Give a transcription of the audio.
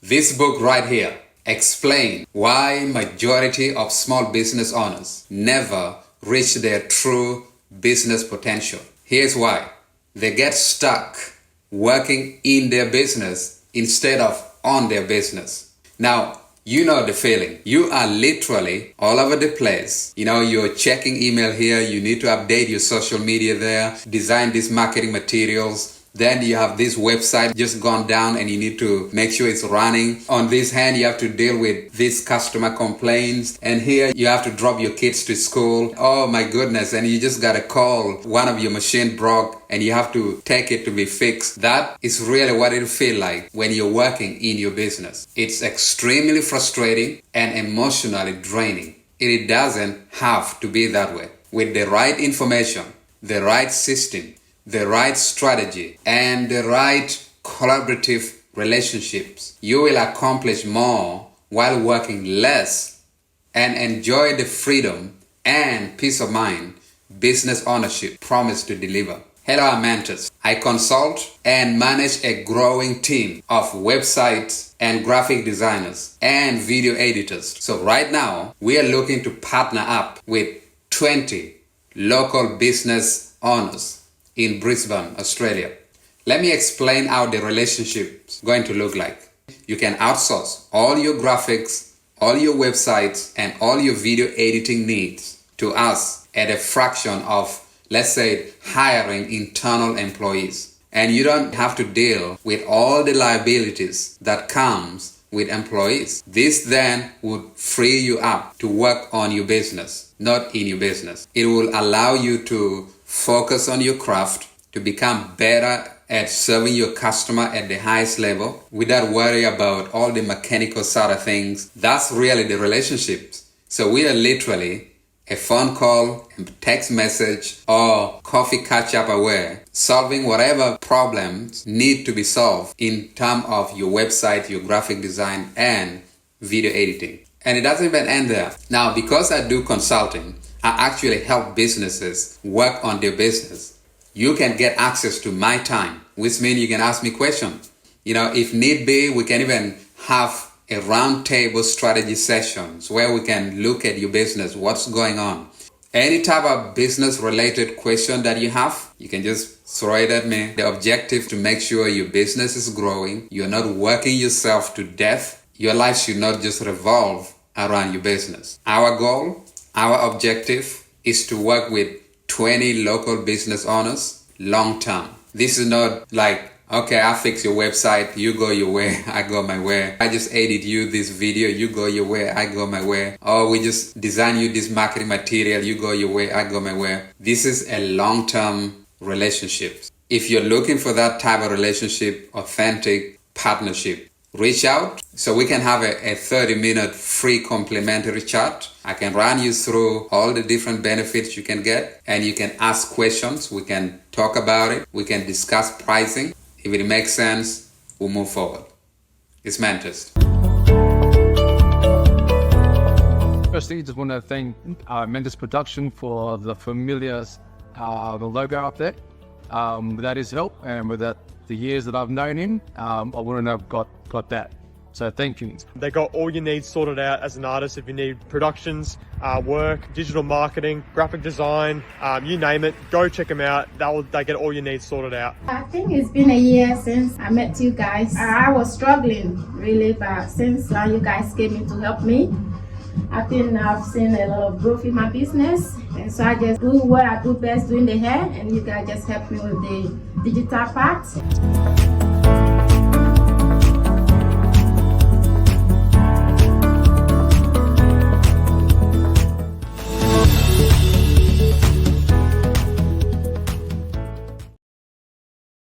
This book right here explains why majority of small business owners never reach their true business potential. Here's why. They get stuck working in their business instead of on their business. Now, you know the feeling. You are literally all over the place. You're checking email here. You need to update your social media there, design these marketing materials. Then you have this website just gone down and you need to make sure it's running. On this hand, you have to deal with these customer complaints. And here you have to drop your kids to school. Oh my goodness. And you just got a call. One of your machine broke and you have to take it to be fixed. That is really what it feels like when you're working in your business. It's extremely frustrating and emotionally draining. It doesn't have to be that way. With the right information, the right system, the right strategy, and the right collaborative relationships, you will accomplish more while working less and enjoy the freedom and peace of mind business ownership promised to deliver. Hello, I'm Mantis. I consult and manage a growing team of websites and graphic designers and video editors. So right now, we are looking to partner up with 20 local business owners in Brisbane, Australia. Let me explain how the relationship is going to look like. You can outsource all your graphics, all your websites, and all your video editing needs to us at a fraction of, let's say, hiring internal employees. And you don't have to deal with all the liabilities that comes with employees. This then would free you up to work on your business, not in your business. It will allow you to focus on your craft, to become better at serving your customer at the highest level without worry about all the mechanical side of things. That's really the relationships. So we are literally a phone call, a text message, or coffee catch-up away, solving whatever problems need to be solved in terms of your website, your graphic design, and video editing. And it doesn't even end there. Now, because I do consulting, I actually help businesses work on their business. You can get access to my time, which means you can ask me questions. If need be, we can even have a roundtable strategy sessions where we can look at your business, what's going on. Any type of business related question that you have, you can just throw it at me. The objective to make sure your business is growing. You're not working yourself to death. Your life should not just revolve around your business. Our goal, our objective is to work with 20 local business owners long term. This is not like, okay, I fix your website, you go your way, I go my way. I just edit you this video, you go your way, I go my way. Or we just design you this marketing material, you go your way, I go my way. This is a long-term relationship. If you're looking for that type of relationship, authentic partnership, reach out so we can have a 30-minute free complimentary chat. I can run you through all the different benefits you can get, and you can ask questions. We can talk about it. We can discuss pricing. If it makes sense, we'll move forward. It's Mantis. Firstly, just want to thank Mantis Production for the familiar the logo up there. Without his help and without the years that I've known him, I wouldn't have got that. So thank you. They got all your needs sorted out as an artist. If you need productions, work, digital marketing, graphic design, you name it, go check them out. They get all your needs sorted out. I think it's been a year since I met you guys. I was struggling really, but since you guys came in to help me, I think I've seen a lot of growth in my business. And so I just do what I do best, doing the hair, and you guys just help me with the digital part.